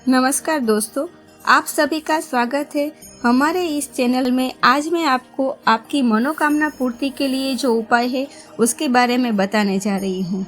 नमस्कार दोस्तों, आप सभी का स्वागत है हमारे इस चैनल में। आज मैं आपको आपकी मनोकामना पूर्ति के लिए जो उपाय है उसके बारे में बताने जा रही हूँ।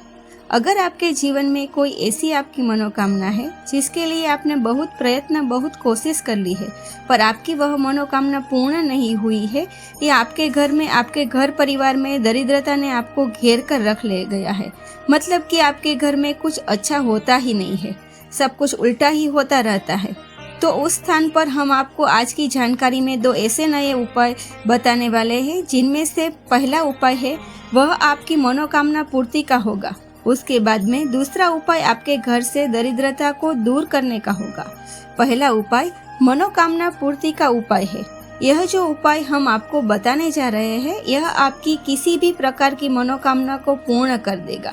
अगर आपके जीवन में कोई ऐसी आपकी मनोकामना है जिसके लिए आपने बहुत प्रयत्न बहुत कोशिश कर ली है पर आपकी वह मनोकामना पूर्ण नहीं हुई है, या आपके घर में आपके घर परिवार में दरिद्रता ने आपको घेर कर रख ले गया है, मतलब कि आपके घर में कुछ अच्छा होता ही नहीं है, सब कुछ उल्टा ही होता रहता है, तो उस स्थान पर हम आपको आज की जानकारी में दो ऐसे नए उपाय बताने वाले हैं जिनमें से पहला उपाय है वह आपकी मनोकामना पूर्ति का होगा। उसके बाद में दूसरा उपाय आपके घर से दरिद्रता को दूर करने का होगा। पहला उपाय मनोकामना पूर्ति का उपाय है। यह जो उपाय हम आपको बताने जा रहे हैं यह आपकी किसी भी प्रकार की मनोकामना को पूर्ण कर देगा,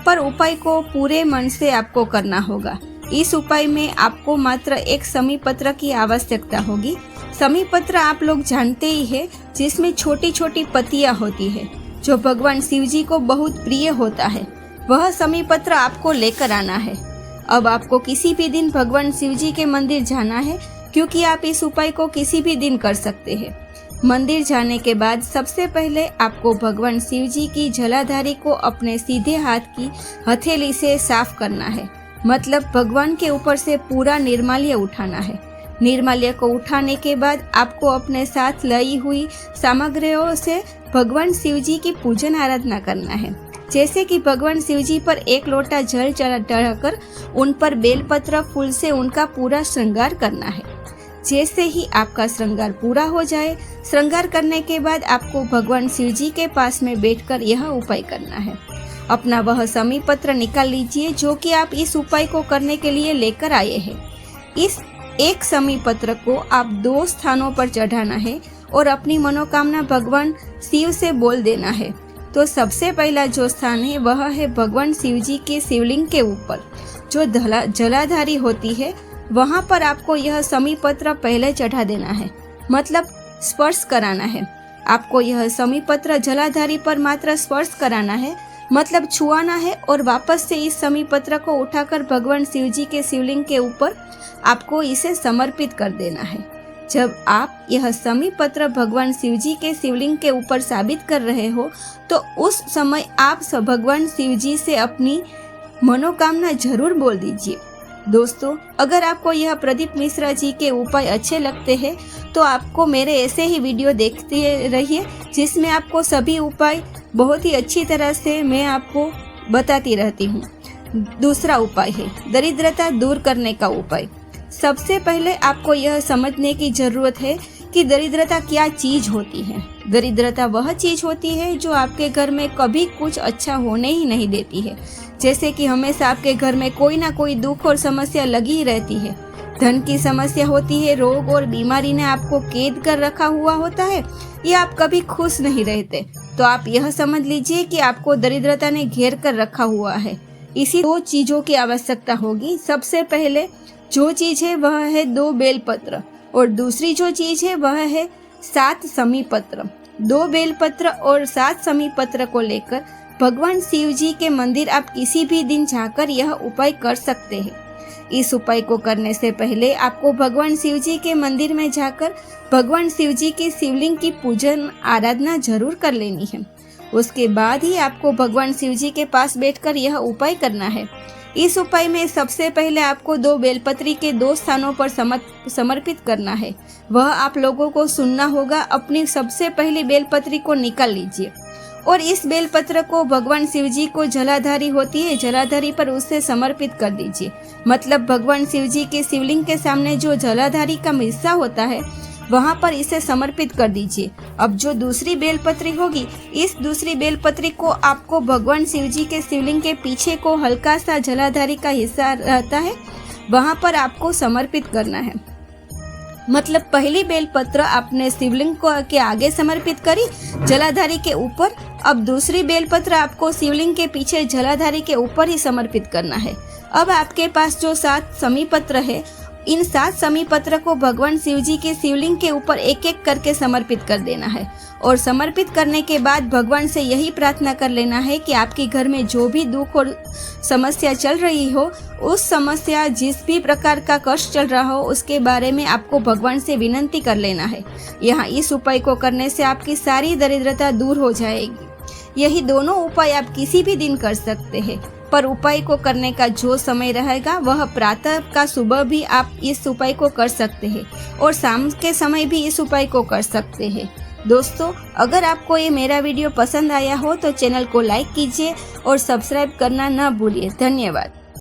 पर उपाय को पूरे मन से आपको करना होगा। इस उपाय में आपको मात्र एक समी पत्र की आवश्यकता होगी। समी पत्र आप लोग जानते ही है, जिसमें छोटी छोटी पत्तियां होती है, जो भगवान शिव जी को बहुत प्रिय होता है। वह समी पत्र आपको लेकर आना है। अब आपको किसी भी दिन भगवान शिव जी के मंदिर जाना है, क्योंकि आप इस उपाय को किसी भी दिन कर सकते हैं। मंदिर जाने के बाद सबसे पहले आपको भगवान शिव जी की जलाधारी को अपने सीधे हाथ की हथेली से साफ करना है, मतलब भगवान के ऊपर से पूरा निर्माल्य उठाना है। निर्माल्य को उठाने के बाद आपको अपने साथ लाई हुई सामग्रियों से भगवान शिव जी की पूजन आराधना करना है। जैसे कि भगवान शिव जी पर एक लोटा जल चढ़ाकर उन पर बेलपत्र फूल से उनका पूरा श्रृंगार करना है। जैसे ही आपका श्रृंगार पूरा हो जाए, श्रृंगार करने के बाद आपको भगवान शिव जी के पास में बैठकर यह उपाय करना है। अपना वह समी पत्र निकाल लीजिए जो कि आप इस उपाय को करने के लिए लेकर आए हैं। इस एक समी पत्र को आप 2 स्थानों पर चढ़ाना है और अपनी मनोकामना भगवान शिव से बोल देना है। तो सबसे पहला जो स्थान है वह है भगवान शिव जी के शिवलिंग के ऊपर जो जलाधारी होती है, वहां पर आपको यह समी पत्र पहले चढ़ा देना है, मतलब स्पर्श कराना है। आपको यह समी पत्र जलाधारी पर मात्र स्पर्श कराना है, मतलब छुआना है, और वापस से इस समी पत्र को उठाकर भगवान शिव जी के शिवलिंग के ऊपर आपको इसे समर्पित कर देना है। जब आप यह समी पत्र भगवान शिव जी के शिवलिंग के ऊपर साबित कर रहे हो तो उस समय आप भगवान शिव जी से अपनी मनोकामना जरूर बोल दीजिए। दोस्तों, अगर आपको यह प्रदीप मिश्रा जी के उपाय अच्छे लगते हैं तो आपको मेरे ऐसे ही वीडियो देखते रहिए, जिसमें आपको सभी उपाय बहुत ही अच्छी तरह से मैं आपको बताती रहती हूँ। दूसरा उपाय है दरिद्रता दूर करने का उपाय। सबसे पहले आपको यह समझने की जरूरत है कि दरिद्रता क्या चीज होती है। दरिद्रता वह चीज होती है जो आपके घर में कभी कुछ अच्छा होने ही नहीं देती है। जैसे कि हमेशा आपके घर में कोई ना कोई दुख और समस्या लगी ही रहती है। धन की समस्या होती है, रोग और बीमारी ने आपको कैद कर रखा हुआ होता है, या आप कभी खुश नहीं रहते। तो आप यह समझ लीजिए कि आपको दरिद्रता ने घेर कर रखा हुआ है। इसी 2 चीजों की आवश्यकता होगी। सबसे पहले जो चीज है वह है 2 बेलपत्र, और दूसरी जो चीज है वह है 7 समी पत्र। 2 बेलपत्र और 7 समी पत्र को लेकर भगवान शिव जी के मंदिर आप किसी भी दिन जाकर यह उपाय कर सकते हैं। इस उपाय को करने से पहले आपको भगवान शिव जी के मंदिर में जाकर भगवान शिव जी की शिवलिंग की पूजन आराधना जरूर कर लेनी है। उसके बाद ही आपको भगवान शिव जी के पास बैठकर यह उपाय करना है। इस उपाय में सबसे पहले आपको 2 बेलपत्री के 2 स्थानों पर समर्पित करना है। वह आप लोगों को सुनना होगा। अपनी सबसे पहली बेलपत्री को निकाल लीजिए और इस बेलपत्र को भगवान शिव जी को जलाधारी होती है, जलाधारी पर उसे समर्पित कर दीजिए। मतलब भगवान शिव जी के शिवलिंग के सामने जो जलाधारी का हिस्सा होता है वहां पर इसे समर्पित कर दीजिए। अब जो दूसरी बेलपत्री होगी, इस दूसरी बेलपत्री को आपको भगवान शिव जी के शिवलिंग के पीछे को हल्का सा जलाधारी का हिस्सा रहता है, वहां पर आपको समर्पित करना है। मतलब पहली बेलपत्र आपने शिवलिंग को के आगे समर्पित करी जलाधारी के ऊपर, अब दूसरी बेलपत्र आपको शिवलिंग के पीछे जलाधारी के ऊपर ही समर्पित करना है। अब आपके पास जो 7 समी पत्र है इन 7 समी पत्र को भगवान शिव जी के शिवलिंग के ऊपर एक एक करके समर्पित कर देना है और समर्पित करने के बाद भगवान से यही प्रार्थना कर लेना है कि आपके घर में जो भी दुख और समस्या चल रही हो, उस समस्या जिस भी प्रकार का कष्ट चल रहा हो, उसके बारे में आपको भगवान से विनंती कर लेना है। यहाँ इस उपाय को करने से आपकी सारी दरिद्रता दूर हो जाएगी। यही दोनों उपाय आप किसी भी दिन कर सकते हैं, पर उपाय को करने का जो समय रहेगा वह प्रातः का सुबह भी आप इस उपाय को कर सकते हैं और शाम के समय भी इस उपाय को कर सकते हैं। दोस्तों, अगर आपको ये मेरा वीडियो पसंद आया हो तो चैनल को लाइक कीजिए और सब्सक्राइब करना न भूलिए। धन्यवाद।